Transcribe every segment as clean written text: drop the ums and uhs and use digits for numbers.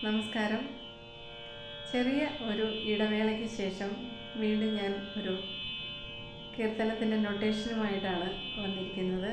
നമസ്കാരം. ചെറിയ ഒരു ഇടവേളയ്ക്ക് ശേഷം വീണ്ടും ഞാൻ ഒരു കീർത്തനത്തിൻ്റെ നൊട്ടേഷനുമായിട്ടാണ് വന്നിരിക്കുന്നത്.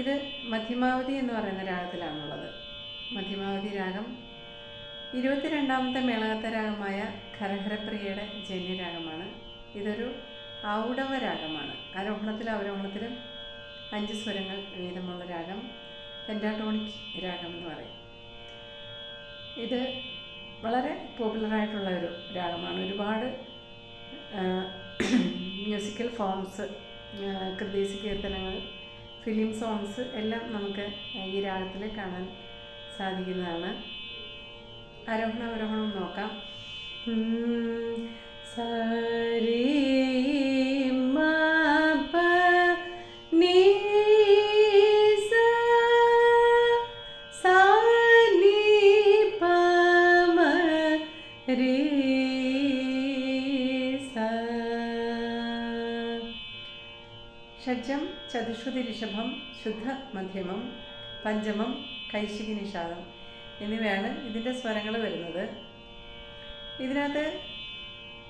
ഇത് മധ്യമാവധി എന്ന് പറയുന്ന രാഗത്തിലാണുള്ളത്. മധ്യമാവധി രാഗം 22ാമത്തെ മേളകത്ത രാഗമായ ഖരഹരപ്രിയയുടെ ജന്യരാഗമാണ്. ഇതൊരു ഔഡവ രാഗമാണ്. ആരോഹണത്തിലും അവരോഹണത്തിലും 5 സ്വരങ്ങൾ വീതമുള്ള രാഗം പെൻറ്റാട്ടോണിക് രാഗം എന്ന് പറയും. ഇത് വളരെ പോപ്പുലറായിട്ടുള്ള ഒരു രാഗമാണ്. ഒരുപാട് മ്യൂസിക്കൽ ഫോംസ്, കൃതീസ് കീർത്തനങ്ങൾ, ഫിലിം സോങ്സ് എല്ലാം നമുക്ക് ഈ രാഗത്തിൽ കാണാൻ സാധിക്കുന്നതാണ്. ആരോഹണം അവരോഹണം നോക്കാം. സരി ഷഡ്ജം ചതുശ്രുതി ഋഷഭം ശുദ്ധ മധ്യമം പഞ്ചമം കൈശികി നിഷാദം എന്നിവയാണ് ഇതിൻ്റെ സ്വരങ്ങൾ വരുന്നത്. ഇതിനകത്ത്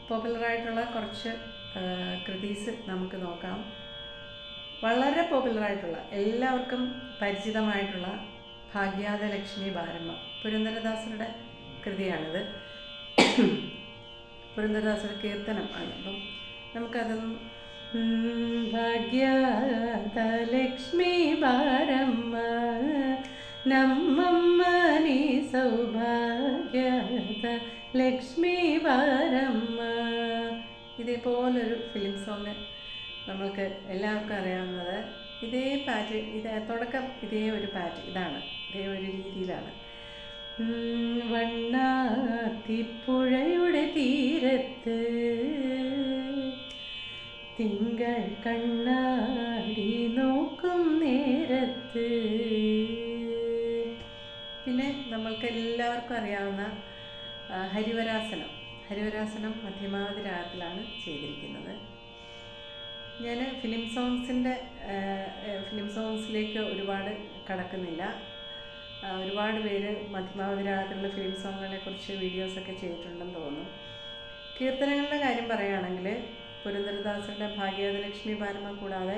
പോപ്പുലറായിട്ടുള്ള കുറച്ച് കൃതീസ് നമുക്ക് നോക്കാം. വളരെ പോപ്പുലറായിട്ടുള്ള, എല്ലാവർക്കും പരിചിതമായിട്ടുള്ള ഭാഗ്യാദലക്ഷ്മി ബാരമ്മ പുരന്ദരദാസരുടെ കൃതിയാണിത്. പുരന്ദരദാസരുടെ കീർത്തനം ആണ്. അപ്പം നമുക്കതൊന്നും ഭാഗ്യലക്ഷ്മി ബാരമ്മ നമ്മമ്മ നീ സൗഭാഗ്യത ലക്ഷ്മി ബാരമ്മ. ഇതേപോലൊരു ഫിലിം സോങ് നമ്മൾക്ക് എല്ലാവർക്കും അറിയാവുന്നത്. ഇതേ പാറ്റ്, തുടക്കം ഇതേ ഒരു പാറ്റ് ഇതാണ്, ഇതേ ഒരു രീതിയിലാണ്. വണ്ണാത്തിപ്പുഴയുടെ തീരത്ത് തിങ്കൾ കണ്ണാടി നോക്കും നേരത്ത്. പിന്നെ നമ്മൾക്ക് എല്ലാവർക്കും അറിയാവുന്ന ഹരിവരാസനം മധ്യമാവധി രാഗത്തിലാണ് ചെയ്തിരിക്കുന്നത്. ഞാൻ ഫിലിം സോങ്സിലേക്ക് ഒരുപാട് കടക്കുന്നില്ല. ഒരുപാട് പേര് മധ്യമാവധി രാഗത്തിലുള്ള ഫിലിം സോങ്ങുകളെ കുറിച്ച് വീഡിയോസൊക്കെ ചെയ്തിട്ടുണ്ടെന്ന് തോന്നുന്നു. കീർത്തനങ്ങളുടെ കാര്യം പറയുകയാണെങ്കിൽ പുരന്ദരദാസരുടെ ഭാഗ്യലക്ഷ്മി ബാരമ്മ കൂടാതെ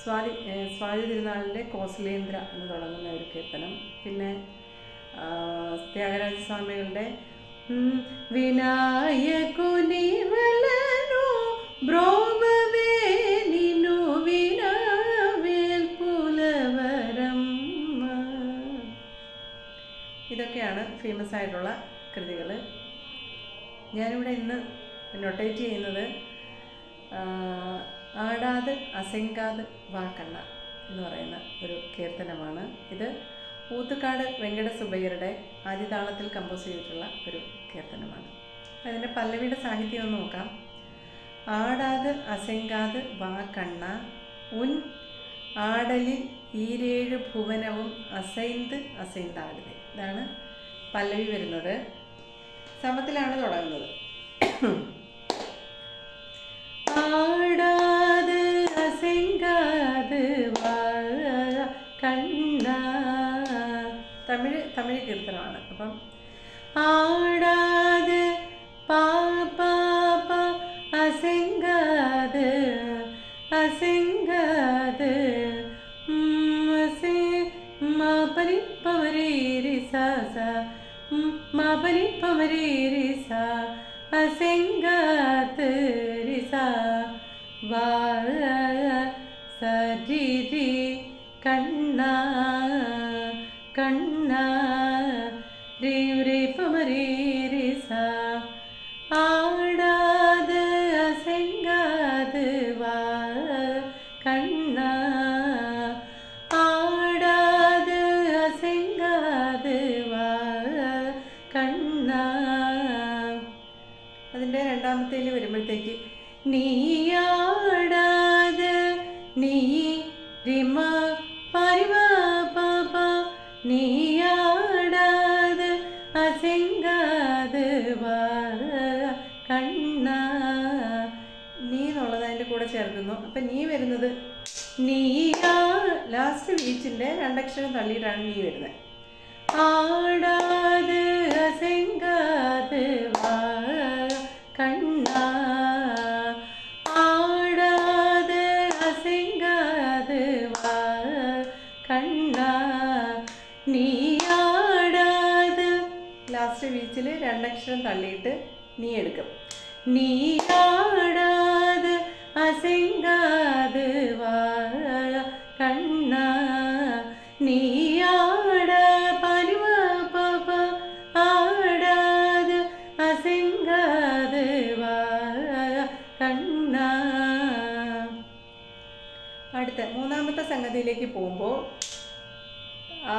സ്വാതി തിരുനാളിൻ്റെ കോസലേന്ദ്ര എന്ന് തുടങ്ങുന്ന ഒരു കീർത്തനം, പിന്നെ ത്യാഗരാജസ്വാമികളുടെ വിനായകുനി വലനു ബ്രോവവേനിനു വിനാവേൽ പുലവരമ്മ. ഇതൊക്കെയാണ് ഫേമസ് ആയിട്ടുള്ള കൃതികൾ. ഞാനിവിടെ ഇന്ന് നൊട്ടേറ്റ് ചെയ്യുന്നത് ആടാത് അസെങ്കാത് വാക്കണ്ണ എന്ന് പറയുന്ന ഒരു കീർത്തനമാണ്. ഇത് ഊത്തുകാട് വെങ്കട സുബയ്യരുടെ ആദിതാളത്തിൽ കമ്പോസ് ചെയ്തിട്ടുള്ള ഒരു കീർത്തനമാണ്. അതിൻ്റെ പല്ലവിയുടെ സാഹിത്യം ഒന്ന് നോക്കാം. ആടാത് അസെങ്കാത് വാക്കണ്ണ ഉൻ ആടലിൽ ഈരേഴ് ഭുവനവും അസൈന്താടുക. ഇതാണ് പല്ലവി വരുന്നത്. സമത്തിലാണ് തുടങ്ങുന്നത്. ആടാത് അസെങ്കാത് വാക്കണ്ണ, തമിഴ് കീർത്തനമാണ്. അപ്പം ആടാത് പാപ അസെങ്കാത് അസെങ്കാത് മാപരി പമരേരി സാസ മാപരി പമരേരി സാ അസെങ്കാത് രിസാ വാ സരി കണ്ണ കണ്ണ രേ രേ പമരേരി സാ. ആടാത് അസെങ്കാത് വാ കണ്ണ ആടാത് അസെങ്കാത് വാ കണ്ണ. അതിൻ്റെ രണ്ടാമത്തേൽ വരുമ്പോഴത്തേക്ക് നീയാടാത് നീ റിമ പരിമ പാപ നീയാടാത് അസെങ്കാത് വാ കണ്ണ. നീ എന്നുള്ളത് അതിൻ്റെ കൂടെ ചേർക്കുന്നു. അപ്പം നീ വരുന്നത് നീയാ ലാസ്റ്റ് വീച്ചിൻ്റെ രണ്ടക്ഷരം തള്ളിയിട്ടാണ് നീ വരുന്നത്. ആടാ அசைங்காது வா கண்ணா ஆடாது அசைங்காது வா கண்ணா നീ ആടാത് ലാസ്റ്റ് വീച്ചിൽ രണ്ടക്ഷരം തള്ളിയിട്ട് നീ എടുക്കും നീ ആടാത് അസൈങ്കാത് വാ കണ്ണാ നീ ആട പനിവ പാപ ആടാത് അസൈങ്കാത് വാ കണ്ണാ. അടുത്ത മൂന്നാമത്തെ സംഗതിയിലേക്ക് പോകുമ്പോൾ ആ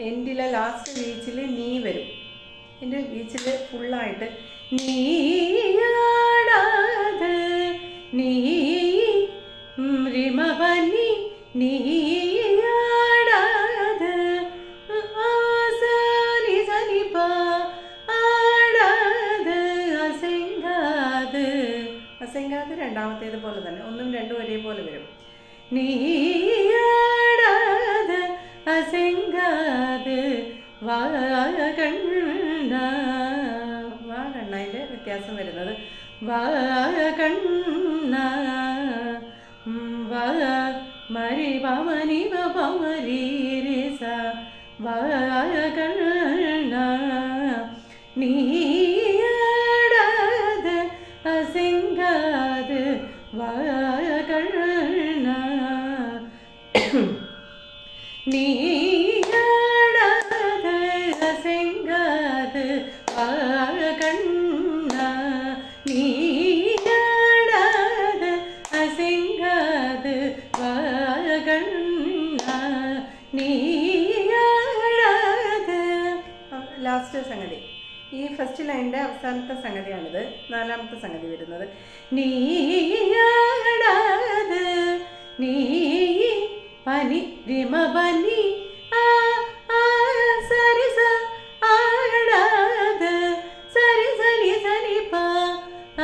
എൻഡിലെ ലാസ്റ്റ് ബീച്ചിൽ നീ വരും. എൻ്റെ ബീച്ചിൽ ഫുള്ളായിട്ട് നീയാടാത് നീ റിമപനി നീയാടാത് ആസാനി സനിപ ആടാത് അസൈങ്കാത്. അസൈങ്കാത് രണ്ടാമത്തേത് പോലെ തന്നെ ഒന്നും രണ്ടും ഒരേപോലെ വരും. നീയാടാത് അസൈങ്കാത് വാ കണ്ണ. വാ കണ്ണതിൻ്റെ വ്യത്യാസം വരുന്നത് വാ കണ്ണ വാ മരി പമനി പമരി രസ വാ കണ്ണ നീയാടാത് അസൈങ്കാത് വാ കണ്ണ നീയാടാത് അസൈങ്കാത് വാ കണ്ണ നീയാടാത് അസൈങ്കാത് വാ കണ്ണ നീയാടാത്. ലാസ്റ്റ് സംഗതി ഈ ഫസ്റ്റ് ലൈനിൻ്റെ അവസാനത്തെ സംഗതിയാണിത്. നാലാമത്തെ സംഗതി വരുന്നത് നീയാടാത് നീ പനി റിമ പനി ആ സരി സ ആടാത് സരി സനി സനി പ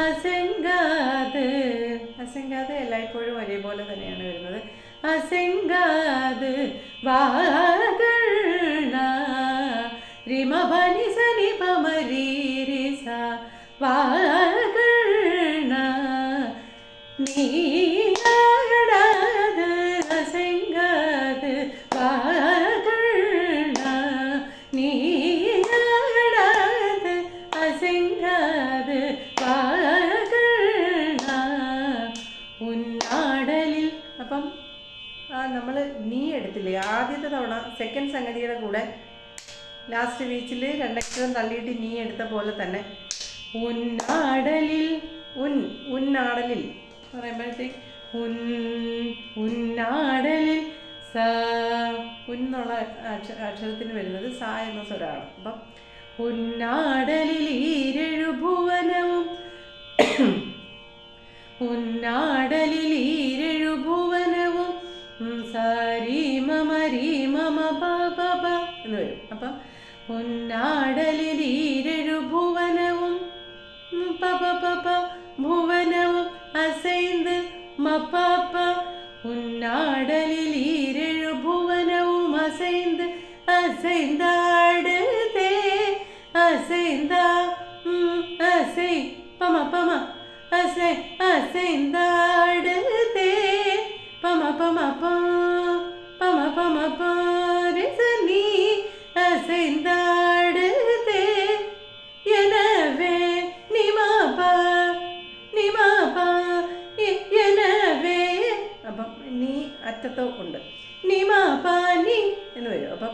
അസൈങ്കാത്. അസൈങ്കാത് എല്ലായ്പ്പോഴും ഒരേപോലെ തന്നെയാണ് വരുന്നത്. അസൈങ്കാത് വാ കണ്ണ റിമ പനി സനി പമരി രസ വാ കണ്ണ നീയാടാത് അസൈങ്കാത് വാ കണ്ണ നീയാടാത് അസൈങ്കാത് വാ കണ്ണ ഉന്നാടലിൽ. അപ്പം നമ്മൾ നീ എടുത്തില്ലേ ആദ്യത്തെ തവണ സെക്കൻഡ് സംഗതിയുടെ കൂടെ ലാസ്റ്റ് വീച്ചിൽ രണ്ടക്ഷരം തള്ളിയിട്ട് നീ എടുത്ത പോലെ തന്നെ ഉന്നാടലിൽ ഉന്നാടലിൽ പറയുമ്പോഴത്തേക്ക് ഉന്നാടലിൽ സ ഉന്നുള്ള അക്ഷരത്തിന് വരുന്നത് സ എന്ന സ്വരമാണ്. അപ്പം ഉന്നാടലിൽ ഈരഴുഭുവനവും ഉന്നാടലിൽ ഈരഴുഭുവനവും സാരി മമ രീ മമ പ പ പ എന്ന് വരും. അപ്പം ഉന്നാടലിൽ ഈരഴുഭുവനവും പ പ പ പ ഭുവനവും അസൈന്ത് മപ്പാപ്പ ഉന്നാടലിൽ ഈരഴുഭുവനവും അസൈന്ത് അസൈന്താടുതേ അസൈന്ത അസൈ പമ പമ അസൈ അസൈന്താടുതേ പമ പമ പ പമ പമ പ രസനി അസൈന്താടുതേ எனவே നിമപ നിമപ எனவே. അപ്പം നീ അറ്റത്തോ ഉണ്ട് നിമപ നീ എന്ന് വരും. അപ്പം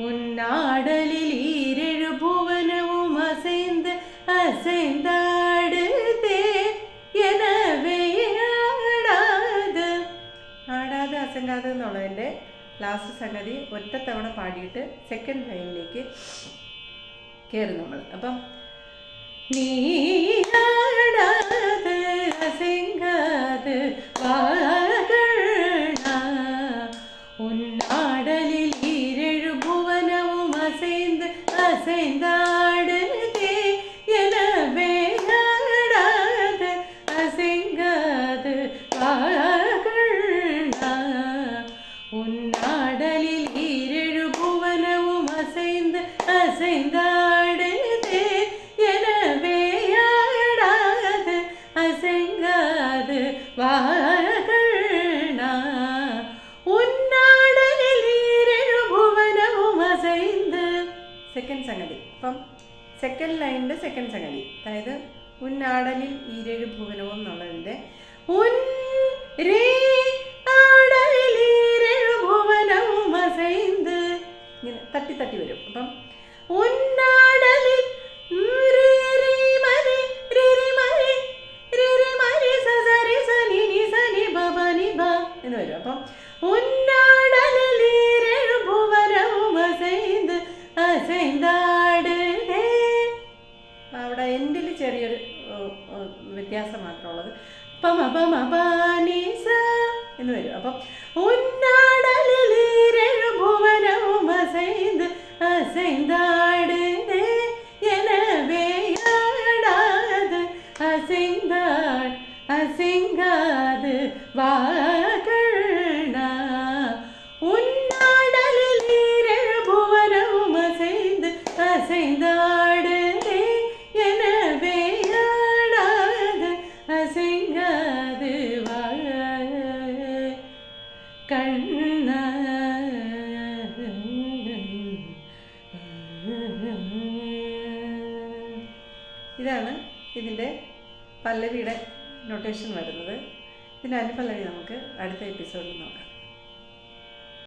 ഉന്നാടലിൽ ഈരഴുഭുവനവും അസൈന്ത് അസൈന്താടുതേ எனவே ആടാത്. ആടാതെ അസൈങ്കാത് എന്നുള്ളതിൻ്റെ ലാസ്റ്റ് സംഗതി ഒറ്റത്തവണ പാടിയിട്ട് സെക്കൻഡ് ലൈനിലേക്ക് കയറും നമ്മൾ. അപ്പം നീയാടാത് അസൈങ്കാത് വാ കണ്ണ ഉന്നാടലിൽ ഈരഴുഭുവനവും അസൈന്ത് അസൈന്താടുതേ எனவே ആടാത് അസൈങ്കാത് വാ കണ്ണ ഉന്നാടലിൽ ഈരഴുഭുവനവും അസൈന്ത് അസൈന്താടുതേ സെക്കൻഡ് സംഗതി. അപ്പം സെക്കൻഡ് ലൈനിൻ്റെ സെക്കൻഡ് സംഗതി, അതായത് ഉന്നാടലിൽ ഈരേഴ് ഭുവനവും എന്നുള്ളതിൻ്റെ ഉൻ രേ ആടലിൽ ഈരേഴ് ഭുവനവും അസൈന്ത് ഇങ്ങനെ തട്ടി തട്ടി വരും. അപ്പം ഉന്നാടലിൽ എന്ന് വരും. അപ്പം ഉന്നാടലിൽ ഈരേഴ് ഭുവനവും അസൈന്ത് അസൈന്താട്. അവിടെ എൻഡിൽ ചെറിയൊരു വ്യത്യാസം മാത്രമുള്ളത് പമപമപനീസ എന്ന് വരും. അപ്പം ഉന്നാടലിൽ ഈരേഴ് ഭുവനവും അസൈന്ത് അസൈന്താട് எனவேயாடாது அசைந்தாள் அசைங்காது வாகள்னா உன்னாடலில் ஈரேழு புவனவும் அசைந்து அசைந்தாடுதே எனவேயாடாது அசைங்காது வாகள்னா. ഇതാണ് ഇതിൻ്റെ പല്ലവിയുടെ നൊട്ടേഷൻ വരുന്നത്. ഇതിൻ്റെ അനുപല്ലവി നമുക്ക് അടുത്ത എപ്പിസോഡിൽ നോക്കാം.